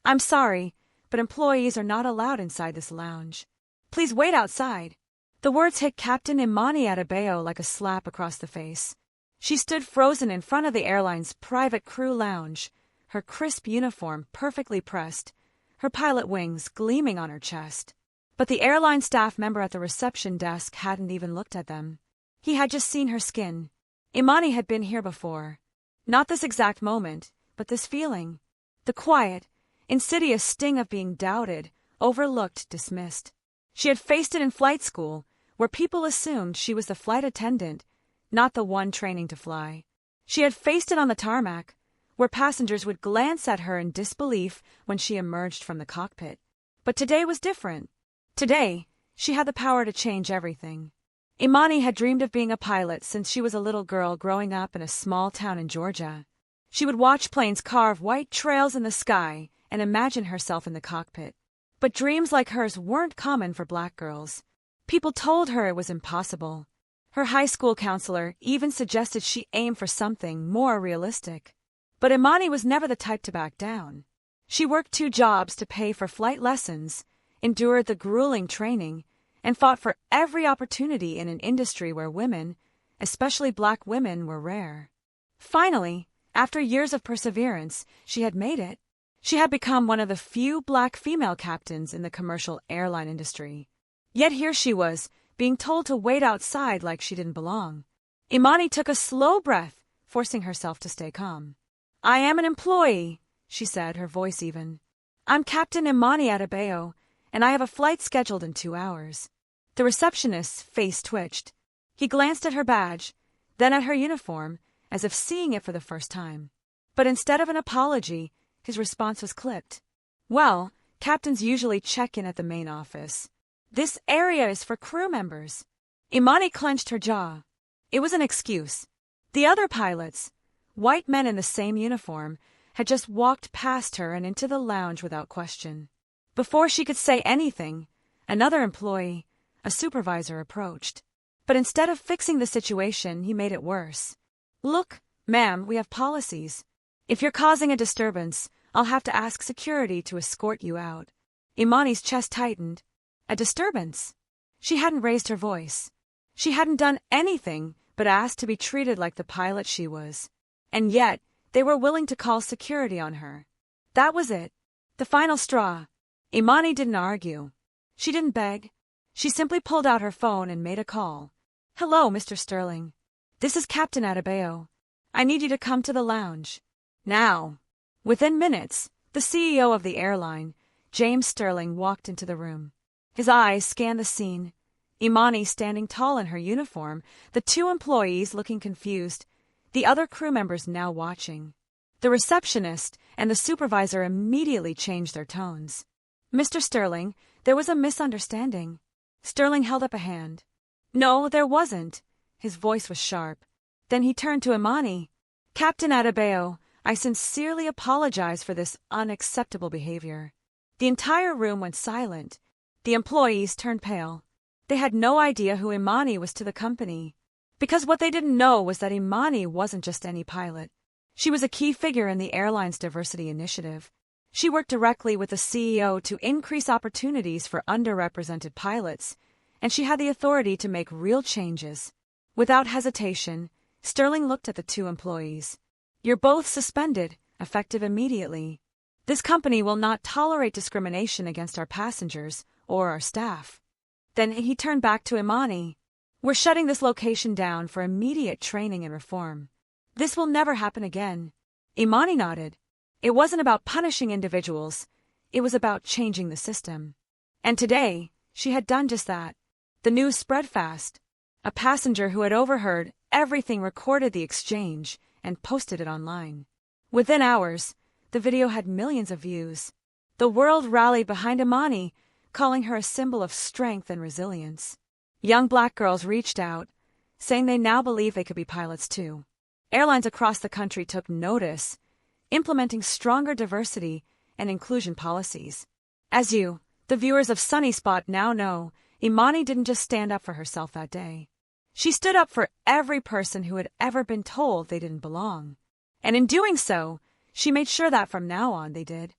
I'm sorry, but employees are not allowed inside this lounge. Please wait outside. The words hit Captain Imani Adebayo like a slap across the face. She stood frozen in front of the airline's private crew lounge, her crisp uniform perfectly pressed, her pilot wings gleaming on her chest. But the airline staff member at the reception desk hadn't even looked at them. He had just seen her skin. Imani had been here before. Not this exact moment, but this feeling. The quiet, insidious sting of being doubted, overlooked, dismissed. She had faced it in flight school, where people assumed she was the flight attendant, not the one training to fly. She had faced it on the tarmac, where passengers would glance at her in disbelief when she emerged from the cockpit. But today was different. Today, she had the power to change everything. Imani had dreamed of being a pilot since she was a little girl growing up in a small town in Georgia. She would watch planes carve white trails in the sky and imagine herself in the cockpit. But dreams like hers weren't common for black girls. People told her it was impossible. Her high school counselor even suggested she aim for something more realistic. But Imani was never the type to back down. She worked 2 jobs to pay for flight lessons, endured the grueling training, and fought for every opportunity in an industry where women, especially black women, were rare. Finally, after years of perseverance, she had made it. She had become one of the few black female captains in the commercial airline industry. Yet here she was, being told to wait outside like she didn't belong. Imani took a slow breath, forcing herself to stay calm. "I am an employee," she said, her voice even. "I'm Captain Imani Adebayo, and I have a flight scheduled in 2 hours." The receptionist's face twitched. He glanced at her badge, then at her uniform, as if seeing it for the first time. But instead of an apology, his response was clipped. "Well, captains usually check in at the main office. This area is for crew members." Imani clenched her jaw. It was an excuse. The other pilots, white men in the same uniform, had just walked past her and into the lounge without question. Before she could say anything, another employee, a supervisor, approached. But instead of fixing the situation, he made it worse. "Look, ma'am, we have policies. If you're causing a disturbance, I'll have to ask security to escort you out." Imani's chest tightened. A disturbance? She hadn't raised her voice. She hadn't done anything but ask to be treated like the pilot she was. And yet, they were willing to call security on her. That was it. The final straw. Imani didn't argue. She didn't beg. She simply pulled out her phone and made a call. "Hello, Mr. Sterling. This is Captain Adebayo. I need you to come to the lounge. Now." Within minutes, the CEO of the airline, James Sterling, walked into the room. His eyes scanned the scene. Imani standing tall in her uniform, the 2 employees looking confused, the other crew members now watching. The receptionist and the supervisor immediately changed their tones. "Mr. Sterling, there was a misunderstanding." Sterling held up a hand. "No, there wasn't." His voice was sharp. Then he turned to Imani. "Captain Adebayo, I sincerely apologize for this unacceptable behavior." The entire room went silent. The employees turned pale. They had no idea who Imani was to the company. Because what they didn't know was that Imani wasn't just any pilot. She was a key figure in the airline's diversity initiative. She worked directly with the CEO to increase opportunities for underrepresented pilots, and she had the authority to make real changes. Without hesitation, Sterling looked at the 2 employees. "You're both suspended, effective immediately. This company will not tolerate discrimination against our passengers or our staff." Then he turned back to Imani. "We're shutting this location down for immediate training and reform. This will never happen again." Imani nodded. It wasn't about punishing individuals. It was about changing the system. And today, she had done just that. The news spread fast. A passenger who had overheard everything recorded the exchange and posted it online. Within hours, the video had millions of views. The world rallied behind Imani, calling her a symbol of strength and resilience. Young black girls reached out, saying they now believe they could be pilots too. Airlines across the country took notice, implementing stronger diversity and inclusion policies. As you, the viewers of Sunny Spot, now know, Imani didn't just stand up for herself that day. She stood up for every person who had ever been told they didn't belong. And in doing so, she made sure that from now on they did.